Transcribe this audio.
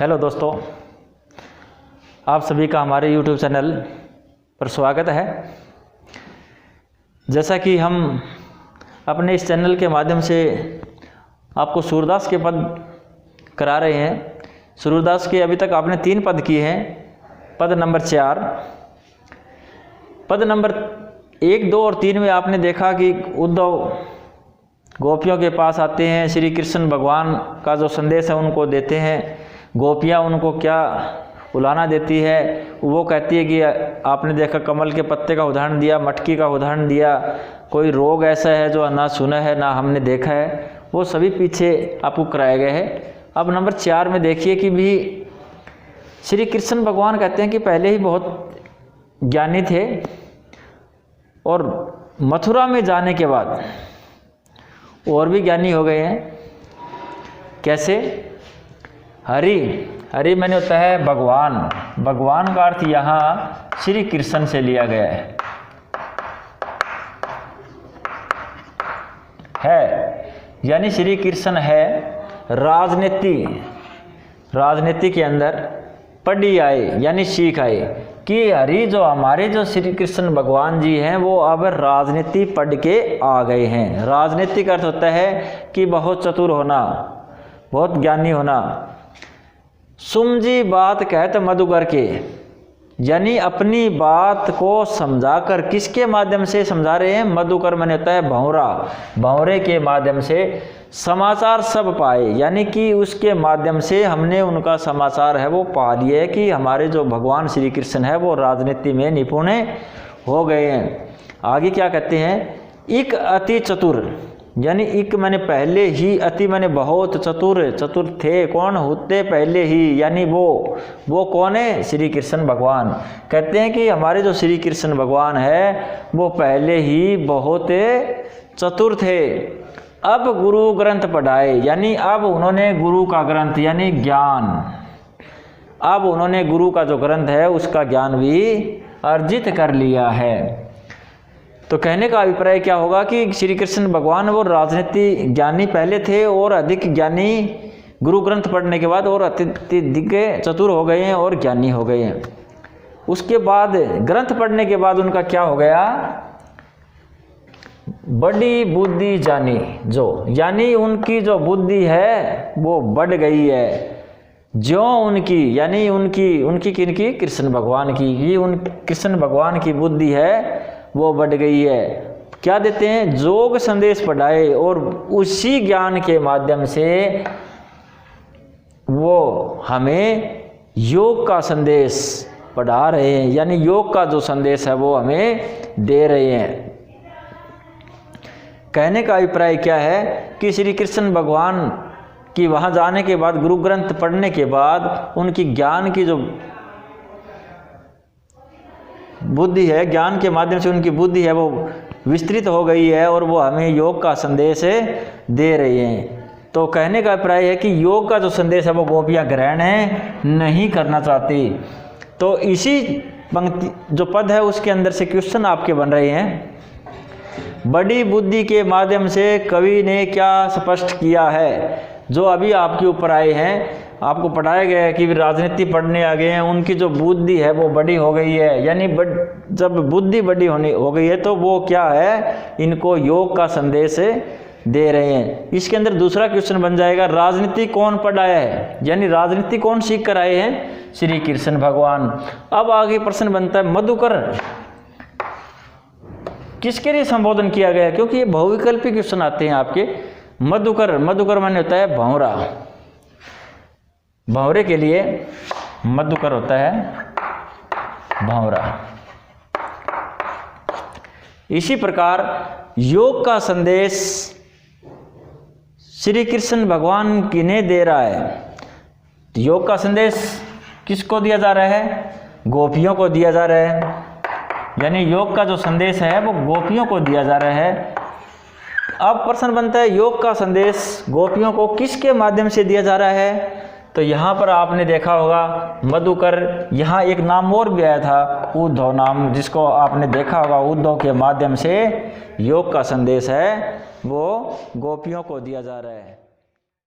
Hello दोस्तों, आप सभी का हमारे YouTube चैनल पर स्वागत है। जैसा कि हम अपने इस चैनल के माध्यम से आपको सूरदास के पद करा रहे हैं। सूरदास के अभी तक आपने 3 पद किए हैं। पद नंबर 4, पद नंबर 1, 2 और 3 में आपने देखा कि उद्धव गोपियों के पास आते हैं, श्री कृष्ण भगवान का जो संदेश है उनको देते हैं। गोपियाँ उनको क्या उलाना देती है, वो कहती है कि आपने देखा कमल के पत्ते का उदाहरण दिया, मटकी का उदाहरण दिया, कोई रोग ऐसा है जो ना सुना है ना हमने देखा है, वो सभी पीछे आपको कराए गए हैं। अब नंबर 4 में देखिए कि भी श्री कृष्ण भगवान कहते हैं कि पहले ही बहुत ज्ञानी थे और मथुरा में जाने के बाद और भी ज्ञानी हो गए हैं। कैसे? हरि मैंने होता है भगवान। भगवान का अर्थ यहाँ श्री कृष्ण से लिया गया है, यानी श्री कृष्ण है। राजनीति के अंदर पढ़ी आए यानी सीख आए कि हरि जो हमारे जो श्री कृष्ण भगवान जी हैं वो अब राजनीति पढ़ के आ गए हैं। राजनीति का अर्थ होता है कि बहुत चतुर होना, बहुत ज्ञानी होना। सुमझी बात कहत मधुकर के, यानी अपनी बात को समझाकर किसके माध्यम से समझा रहे हैं? मधुकर माने होता है भंवरा। भंवरे के माध्यम से समाचार सब पाए, यानी कि उसके माध्यम से हमने उनका समाचार है वो पा लिए कि हमारे जो भगवान श्री कृष्ण है वो राजनीति में निपुण हो गए हैं। आगे क्या कहते हैं? इक अति चतुर, यानी इक मैंने पहले ही, अति मैंने बहुत, चतुर थे। कौन? होते पहले ही, यानी वो कौन है? श्री कृष्ण भगवान। कहते हैं कि हमारे जो श्री कृष्ण भगवान है वो पहले ही बहुत चतुर थे। अब गुरु ग्रंथ पढ़ाए, यानी अब उन्होंने गुरु का ग्रंथ यानी ज्ञान, अब उन्होंने गुरु का जो ग्रंथ है उसका ज्ञान भी अर्जित कर लिया है। तो कहने का अभिप्राय क्या होगा कि श्री कृष्ण भगवान वो राजनीति ज्ञानी पहले थे और अधिक ज्ञानी गुरु ग्रंथ पढ़ने के बाद और अत्यधिक चतुर हो गए हैं और ज्ञानी हो गए हैं। उसके बाद ग्रंथ पढ़ने के बाद उनका क्या हो गया? बड़ी बुद्धि जानी, जो यानी उनकी जो बुद्धि है वो बढ़ गई है। जो उनकी यानी उनकी किनकी? कृष्ण भगवान की। ये उन कृष्ण भगवान की बुद्धि है वो बढ़ गई है। क्या देते हैं? जोग संदेश पढ़ाए, और उसी ज्ञान के माध्यम से वो हमें योग का संदेश पढ़ा रहे हैं, यानी योग का जो संदेश है वो हमें दे रहे हैं। कहने का अभिप्राय क्या है कि श्री कृष्ण भगवान की वहाँ जाने के बाद, गुरु ग्रंथ पढ़ने के बाद उनकी ज्ञान की जो बुद्धि है, ज्ञान के माध्यम से उनकी बुद्धि है वो विस्तृत हो गई है और वो हमें योग का संदेश दे रही हैं। तो कहने का अभिप्राय है कि योग का जो संदेश है वो गोपियाँ ग्रहण नहीं करना चाहती। तो इसी पंक्ति जो पद है उसके अंदर से क्वेश्चन आपके बन रहे हैं। बड़ी बुद्धि के माध्यम से कवि ने क्या स्पष्ट किया है? जो अभी आपके ऊपर आए हैं, आपको पढ़ाया गया है कि राजनीति पढ़ने आ गए हैं, उनकी जो बुद्धि है वो बड़ी हो गई है, यानी जब बुद्धि बड़ी हो गई है तो वो क्या है? इनको योग का संदेश दे रहे हैं। इसके अंदर दूसरा क्वेश्चन बन जाएगा, राजनीति कौन पढ़ाया है? यानी राजनीति कौन सीख कर आए हैं? श्री कृष्ण भगवान। अब आगे प्रश्न बनता है, मधुकर किसके लिए संबोधन किया गया? क्योंकि ये बहुविकल्पी क्वेश्चन आते हैं आपके। मधुकर माने होता है भंवरा। भंवरे के लिए मधुकर होता है भंवरा। इसी प्रकार योग का संदेश श्री कृष्ण भगवान किन्हें दे रहा है? योग का संदेश किसको दिया जा रहा है? गोपियों को दिया जा रहा है, यानी योग का जो संदेश है वो गोपियों को दिया जा रहा है। अब प्रश्न बनता है, योग का संदेश गोपियों को किसके माध्यम से दिया जा रहा है? तो यहाँ पर आपने देखा होगा मधुकर, यहाँ एक नाम और भी आया था उद्धव नाम, जिसको आपने देखा होगा। उद्धव के माध्यम से योग का संदेश है वो गोपियों को दिया जा रहा है।